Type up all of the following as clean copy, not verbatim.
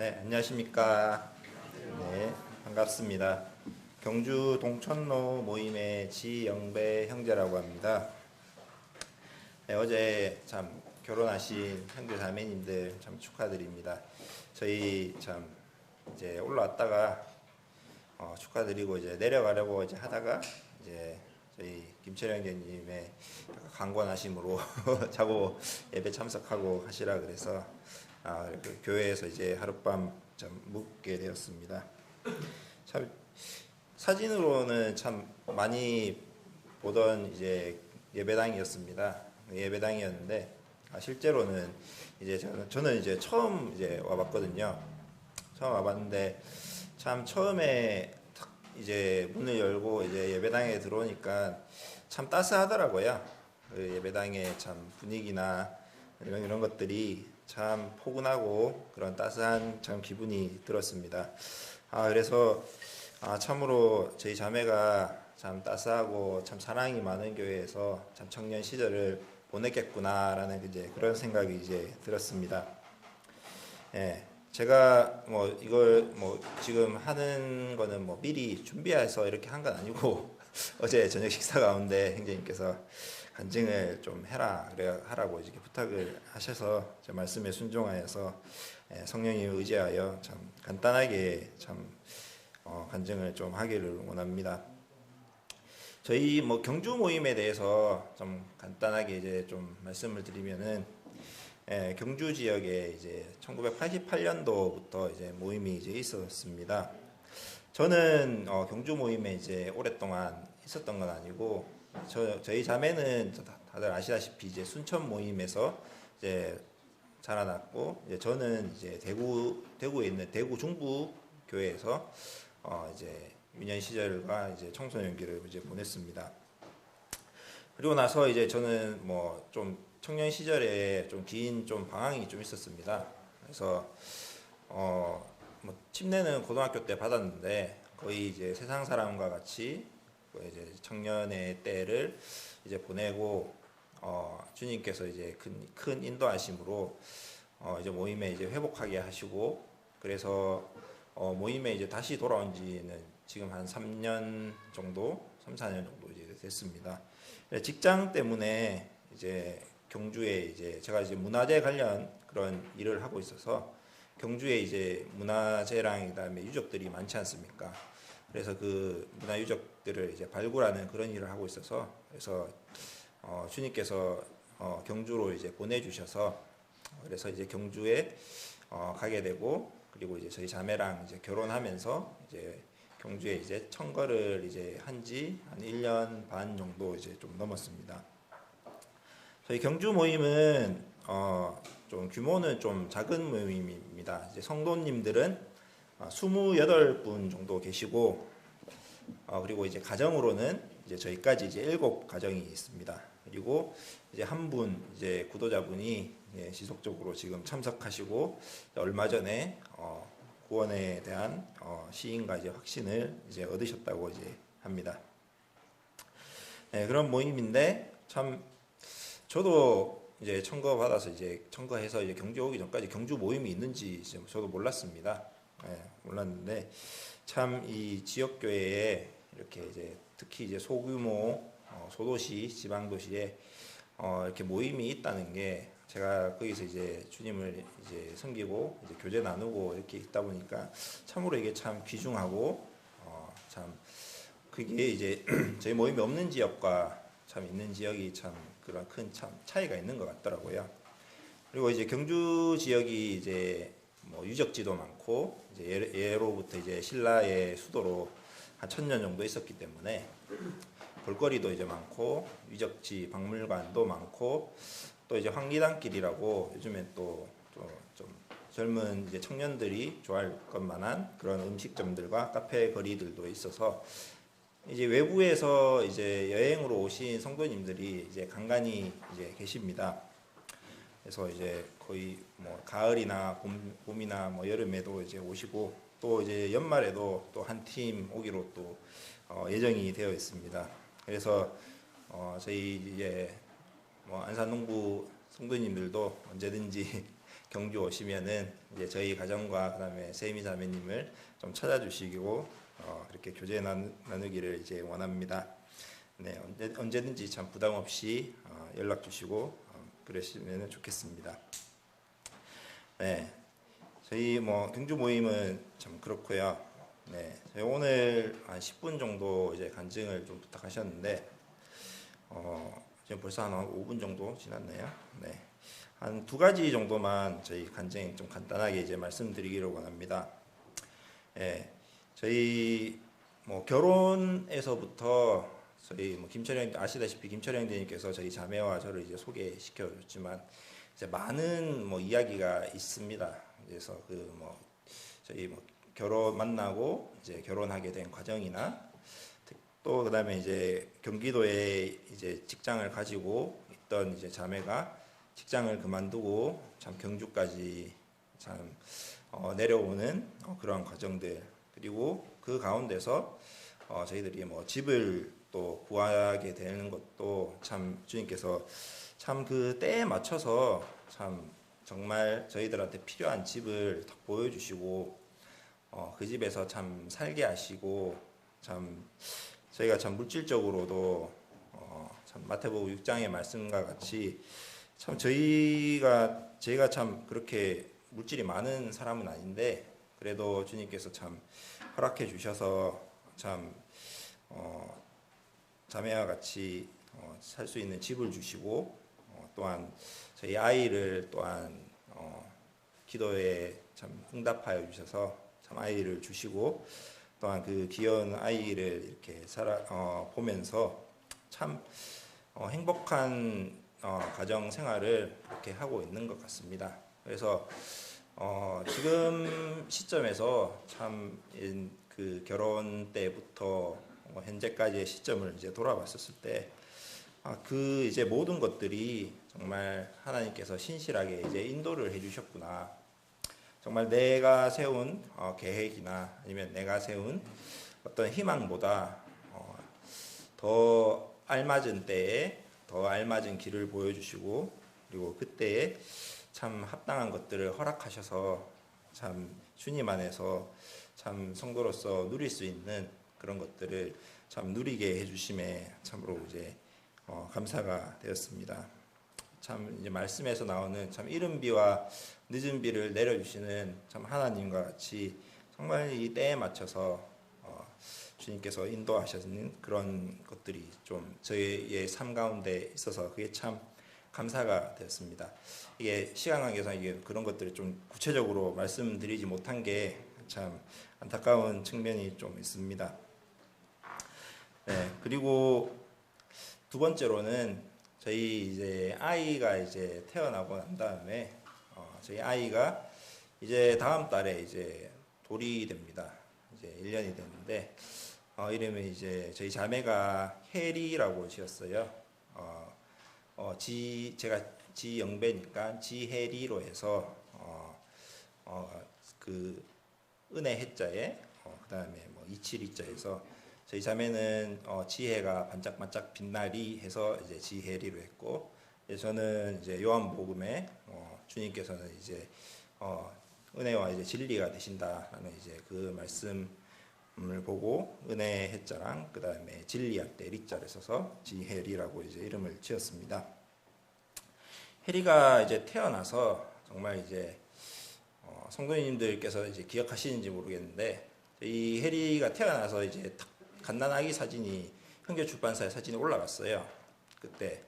네, 안녕하십니까. 네, 반갑습니다. 경주 동천로 모임의 지영배 형제라고 합니다. 네, 어제 참 결혼하신 형제 자매님들 참 축하드립니다. 저희 참 이제 올라왔다가 축하드리고 이제 내려가려고 이제 하다가 이제 저희 김철영 형제님의 강권하심으로 자고 예배 참석하고 하시라 그래서 그 교회에서 이제 하룻밤 좀 묵게 되었습니다. 참 사진으로는 참 많이 보던 이제 예배당이었습니다. 예배당이었는데 실제로는 이제 저는 이제 처음 이제 와봤거든요. 처음 와봤는데 참 처음에 탁 이제 문을 열고 이제 예배당에 들어오니까 참 따스하더라고요. 그 예배당의 참 분위기나 이런 것들이 참 포근하고 그런 따스한 참 기분이 들었습니다. 그래서 참으로 저희 자매가 참 따스하고 참 사랑이 많은 교회에서 참 청년 시절을 보냈겠구나라는 이제 그런 생각이 이제 들었습니다. 예, 제가 뭐 이걸 뭐 지금 하는 거는 뭐 미리 준비해서 이렇게 한 건 아니고 어제 저녁 식사 가운데 형제님께서 간증을 좀 해라 그래 하라고 이렇게 부탁을 하셔서 제 말씀에 순종하여서 성령님을 의지하여 참 간단하게 참 간증을 좀 하기를 원합니다. 저희 뭐 경주 모임에 대해서 좀 간단하게 이제 좀 말씀을 드리면은 경주 지역에 이제 1988년도부터 이제 모임이 이제 있었습니다. 저는 경주 모임에 이제 오랫동안 있었던 건 아니고 저희 자매는 다들 아시다시피 이제 순천 모임에서 이제 자라났고 이제 저는 이제 대구에 있는 대구 중부 교회에서 이제 유년 시절과 이제 청소년기를 이제 보냈습니다. 그리고 나서 이제 저는 뭐 좀 청년 시절에 좀 긴 좀 방황이 좀 있었습니다. 그래서 뭐 침례는 고등학교 때 받았는데 거의 이제 세상 사람과 같이 이제 청년의 때를 이제 보내고 주님께서 이제 큰 인도하심으로 이제 모임에 이제 회복하게 하시고 그래서 모임에 이제 다시 돌아온 지는 지금 한 3년 정도, 3, 4년 정도 이제 됐습니다. 직장 때문에 이제 경주에 이제 제가 이제 문화재 관련 그런 일을 하고 있어서 경주에 이제 문화재랑 그다음에 유적들이 많지 않습니까? 그래서 그 문화 유적들을 이제 발굴하는 그런 일을 하고 있어서 그래서 주님께서 경주로 이제 보내주셔서 그래서 이제 경주에 가게 되고 그리고 이제 저희 자매랑 이제 결혼하면서 이제 경주에 이제 청거를 이제 한지 한 1년 반 정도 이제 좀 넘었습니다. 저희 경주 모임은 좀 규모는 좀 작은 모임입니다. 이제 성도님들은 28분 정도 계시고 그리고 이제 가정으로는 이제 저희까지 이제 7가정이 있습니다. 그리고 이제 한 분 이제 구도자분이 지속적으로 지금 참석하시고 얼마 전에 구원에 대한 시인과 이제 확신을 이제 얻으셨다고 이제 합니다. 그런 모임인데 참 저도 이제 청거 받아서 이제 청거해서 이제 경주 오기 전까지 경주 모임이 있는지 저도 몰랐습니다. 몰랐는데 참 이 지역 교회에 이렇게 이제 특히 이제 소규모 소도시 지방 도시에 이렇게 모임이 있다는 게 제가 거기서 이제 주님을 이제 섬기고 이제 교제 나누고 이렇게 있다 보니까 참으로 이게 참 귀중하고 참 그게 이제 저희 모임이 없는 지역과 참 있는 지역이 참 그런 큰 참 차이가 있는 것 같더라고요. 그리고 이제 경주 지역이 이제 뭐 유적지도 많고 이제 예로부터 이제 신라의 수도로 한 1000년 정도 있었기 때문에 볼거리도 이제 많고 유적지 박물관도 많고 또 이제 황리단길이라고 요즘에 또 좀 젊은 이제 청년들이 좋아할 것만한 그런 음식점들과 카페 거리들도 있어서 이제 외부에서 이제 여행으로 오신 성도님들이 이제 간간히 이제 계십니다. 그래서 이제 거의 뭐 가을이나 봄이나 뭐 여름에도 이제 오시고 또 이제 연말에도 또 한 팀 오기로 또 예정이 되어 있습니다. 그래서 저희 이제 뭐 안산농부 성도님들도 언제든지 경주 오시면은 이제 저희 가정과 그다음에 세미 자매님을 좀 찾아주시고 그렇게 교제 나누기를 이제 원합니다. 네, 언제든지 참 부담 없이 연락 주시고 그러시면 좋겠습니다. 네, 저희 경주 모임은 참 그렇고요. 네, 저희 오늘 한 10분 정도 이제 간증을 좀 부탁하셨는데 지금 벌써 한 5분 정도 지났네요. 네, 한 2가지 정도만 저희 간증 좀 간단하게 이제 말씀드리기를 원합니다. 네, 저희 결혼에서부터 저희 김철영 아시다시피 김철영 대님께서 저희 자매와 저를 이제 소개시켜 줬지만 이제 많은 이야기가 있습니다. 그래서 저희 결혼 만나고 이제 결혼하게 된 과정이나 또 그다음에 이제 경기도에 이제 직장을 가지고 있던 이제 자매가 직장을 그만두고 참 경주까지 참 내려오는 그런 과정들, 그리고 그 가운데서 저희들이 집을 또 구하게 되는 것도 참 주님께서 참 그 때에 맞춰서 참 정말 저희들한테 필요한 집을 딱 보여주시고 그 집에서 참 살게 하시고 참 저희가 참 물질적으로도 참 마태복음 6장의 말씀과 같이 참 제가 참 그렇게 물질이 많은 사람은 아닌데 그래도 주님께서 참 허락해 주셔서 참 자매와 같이 살 수 있는 집을 주시고 또한 저희 아이를 또한 기도에 참 응답하여 주셔서 참 아이를 주시고 또한 그 귀여운 아이를 이렇게 보면서 참 행복한 가정 생활을 이렇게 하고 있는 것 같습니다. 그래서 지금 시점에서 참 그 결혼 때부터 현재까지의 시점을 이제 돌아봤었을 때 그 이제 모든 것들이 정말 하나님께서 신실하게 이제 인도를 해주셨구나. 정말 내가 세운 계획이나 아니면 내가 세운 어떤 희망보다 더 알맞은 때에 더 알맞은 길을 보여주시고 그리고 그때에 참 합당한 것들을 허락하셔서 참 주님 안에서 참 성도로서 누릴 수 있는 그런 것들을 참 누리게 해주심에 참으로 이제 감사가 되었습니다. 참 이제 말씀에서 나오는 참 이른 비와 늦은 비를 내려주시는 참 하나님과 같이 정말 이 때에 맞춰서 주님께서 인도하시는 그런 것들이 좀 저희의 삶 가운데 있어서 그게 참 감사가 되었습니다. 이게 시간 관계상 이게 그런 것들을 좀 구체적으로 말씀드리지 못한 게 참 안타까운 측면이 좀 있습니다. 네, 그리고 두 번째로는 저희 이제 아이가 이제 태어나고 난 다음에 저희 아이가 이제 다음 달에 이제 돌이 됩니다. 이제 1년이 됐는데 이름은 이제 저희 자매가 혜리라고 지었어요. 제가 지영배니까 지혜리로 해서 그 은혜 해자에 그다음에 272자에서 저희 자매는 지혜가 반짝반짝 빛나리 해서 이제 지혜리로 했고 저는 이제 요한복음에 주님께서는 이제 은혜와 이제 진리가 되신다라는 이제 그 말씀을 보고 은혜 해자랑 그다음에 진리할 때 리자를 써서 지혜리라고 이제 이름을 지었습니다. 혜리가 이제 태어나서 정말 이제 성도님들께서 이제 기억하시는지 모르겠는데 이 혜리가 태어나서 이제 갓난아기 사진이 현대출판사에 사진이 올라갔어요. 그때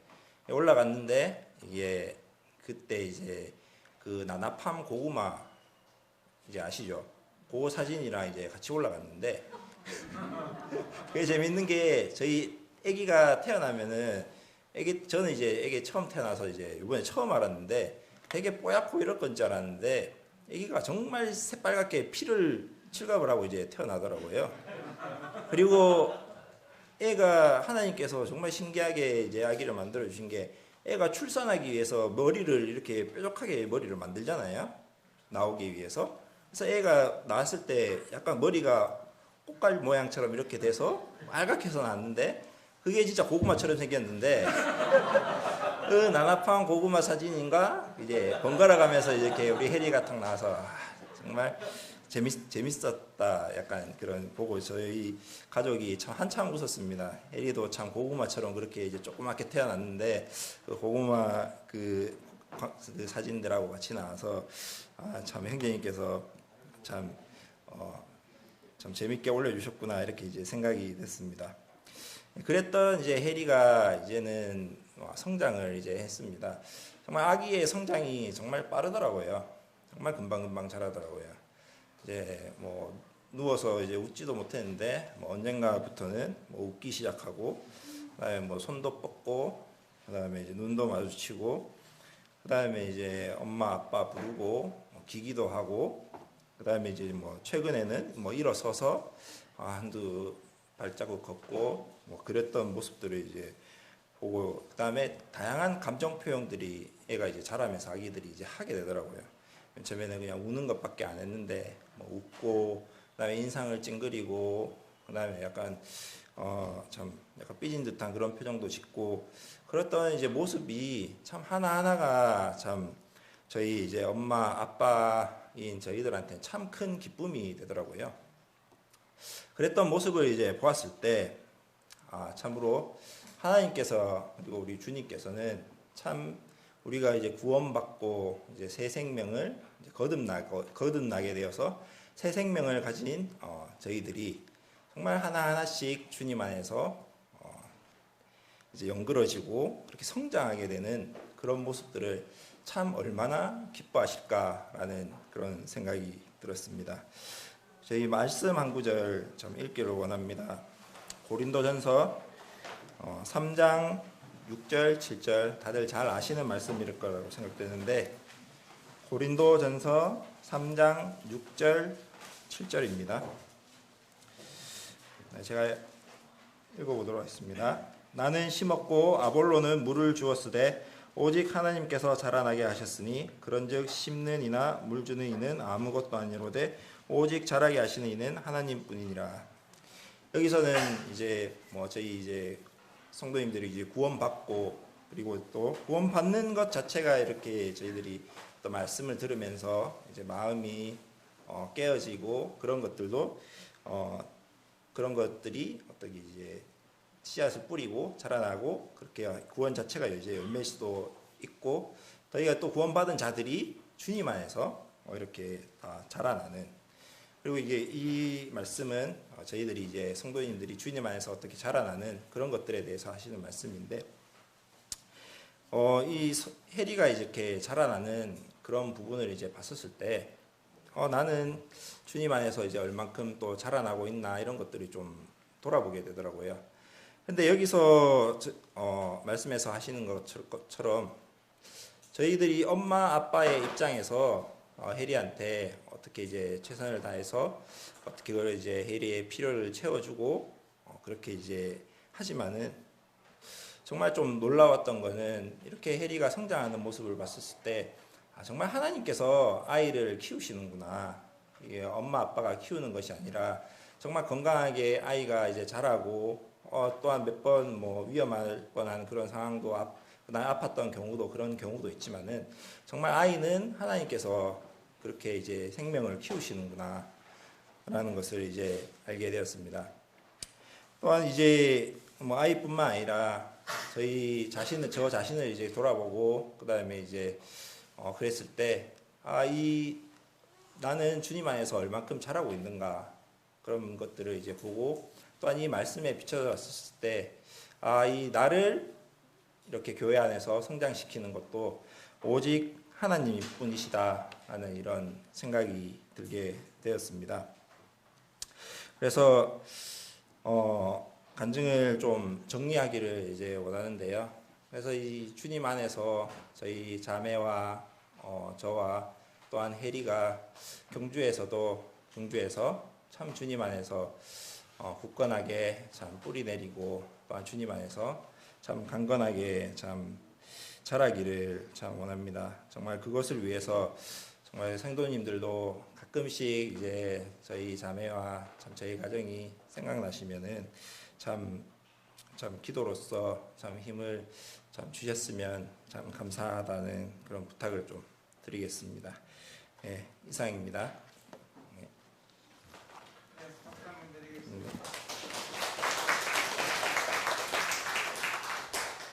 올라갔는데 이게 그때 이제 그 나나팜 고구마 이제 아시죠? 그 사진이랑 이제 같이 올라갔는데 그게 재밌는 게 저희 아기가 태어나면은 저는 이제 아기 처음 태어나서 이제 이번에 처음 알았는데 되게 뽀얗고 이럴 건 줄 알았는데 아기가 정말 새빨갛게 피를 칠갑을 하고 이제 태어나더라고요. 그리고 애가 하나님께서 정말 신기하게 이제 아기를 만들어 주신 게 애가 출산하기 위해서 머리를 이렇게 뾰족하게 머리를 만들잖아요. 나오기 위해서. 그래서 애가 나왔을 때 약간 머리가 꽃갈 모양처럼 이렇게 돼서 빨갛게 해서 나왔는데 그게 진짜 고구마처럼 생겼는데 나나팡 고구마 사진인가 이제 번갈아 가면서 이렇게 우리 해리가 탁 나와서 정말 재밌었다. 약간 그런 보고 저희 가족이 참 한참 웃었습니다. 해리도 참 고구마처럼 그렇게 이제 조그맣게 태어났는데 그 고구마 그 사진들하고 같이 나와서 참 형제님께서 참 참 재밌게 올려주셨구나 이렇게 이제 생각이 됐습니다. 그랬던 이제 해리가 이제는 성장을 이제 했습니다. 정말 아기의 성장이 정말 빠르더라고요. 정말 금방금방 자라더라고요. 이제 뭐 누워서 이제 웃지도 못했는데 뭐 언젠가부터는 뭐 웃기 시작하고, 그다음에 뭐 손도 뻗고, 그다음에 이제 눈도 마주치고, 그다음에 이제 엄마 아빠 부르고 기기도 하고, 그다음에 이제 뭐 최근에는 뭐 일어서서 한두 발자국 걷고 뭐 그랬던 모습들을 이제 보고, 그다음에 다양한 감정 표현들이 애가 이제 자라면서 아기들이 이제 하게 되더라고요. 맨 처음에는 그냥 우는 것밖에 안 했는데 뭐 웃고, 그다음에 인상을 찡그리고, 그다음에 약간 참 약간 삐진 듯한 그런 표정도 짓고, 그랬던 이제 모습이 참 하나하나가 참 저희 이제 엄마 아빠인 저희들한테 참 큰 기쁨이 되더라고요. 그랬던 모습을 이제 보았을 때 참으로 하나님께서 그리고 우리 주님께서는 참 우리가 이제 구원받고 이제 새 생명을 이제 거듭나게 되어서 새 생명을 가진 저희들이 정말 하나하나씩 주님 안에서 이제 연그러지고 그렇게 성장하게 되는 그런 모습들을 참 얼마나 기뻐하실까라는 그런 생각이 들었습니다. 저희 말씀 한 구절 좀 읽기를 원합니다. 고린도전서 3장 6절 7절 다들 잘 아시는 말씀일 거라고 생각되는데, 고린도전서 3장 6절 7절입니다. 제가 읽어보도록 하겠습니다. 나는 심었고 아볼로는 물을 주었으되 오직 하나님께서 자라나게 하셨으니 그런즉 심는 이나 물 주는 이는 아무것도 아니로되 오직 자라게 하시는 이는 하나님뿐이니라. 여기서는 이제 뭐 저희 이제 성도님들이 이제 구원받고, 그리고 또 구원받는 것 자체가 이렇게 저희들이 또 말씀을 들으면서 이제 마음이 깨어지고, 그런 것들도 그런 것들이 어떻게 이제 씨앗을 뿌리고 자라나고, 그렇게 구원 자체가 이제 열매일 수도 있고, 저희가 또 구원받은 자들이 주님 안에서 이렇게 자라나는, 그리고 이게 이 말씀은 저희들이 이제 성도님들이 주님 안에서 어떻게 자라나는 그런 것들에 대해서 하시는 말씀인데, 이 해리가 이렇게 자라나는 그런 부분을 이제 봤었을 때 나는 주님 안에서 이제 얼만큼 또 자라나고 있나 이런 것들이 좀 돌아보게 되더라고요. 근데 여기서 말씀에서 하시는 것처럼 저희들이 엄마 아빠의 입장에서 해리한테 어떻게 이제 최선을 다해서 어떻게 그걸 이제 해리의 필요를 채워주고 그렇게 이제 하지만은, 정말 좀 놀라웠던 거는 이렇게 해리가 성장하는 모습을 봤을 때 정말 하나님께서 아이를 키우시는구나. 이게 엄마 아빠가 키우는 것이 아니라 정말 건강하게 아이가 이제 자라고, 또한 몇 번 뭐 위험할 뻔한 그런 상황도 그다음에 아팠던 경우도 그런 경우도 있지만은, 정말 아이는 하나님께서 그렇게 이제 생명을 키우시는구나 라는 것을 이제 알게 되었습니다. 또한 이제 뭐 아이뿐만 아니라 저 자신을 이제 돌아보고, 그다음에 이제 그랬을 때 나는 주님 안에서 얼만큼 자라고 있는가, 그런 것들을 이제 보고, 또한 이 말씀에 비춰졌을 때 이 나를 이렇게 교회 안에서 성장시키는 것도 오직 하나님 뿐이시다라는 이런 생각이 들게 되었습니다. 그래서 간증을 좀 정리하기를 이제 원하는데요. 그래서 이 주님 안에서 저희 자매와 저와 또한 해리가 경주에서 참 주님 안에서 굳건하게 참 뿌리 내리고, 또한 주님 안에서 참 강건하게 참 자라기를 참 원합니다. 정말 그것을 위해서 정말 성도님들도 가끔씩 이제 저희 자매와 참 저희 가정이 생각나시면은 참 참 기도로서 참 힘을 참 주셨으면 참 감사하다는 그런 부탁을 좀 드리겠습니다. 예, 이상입니다.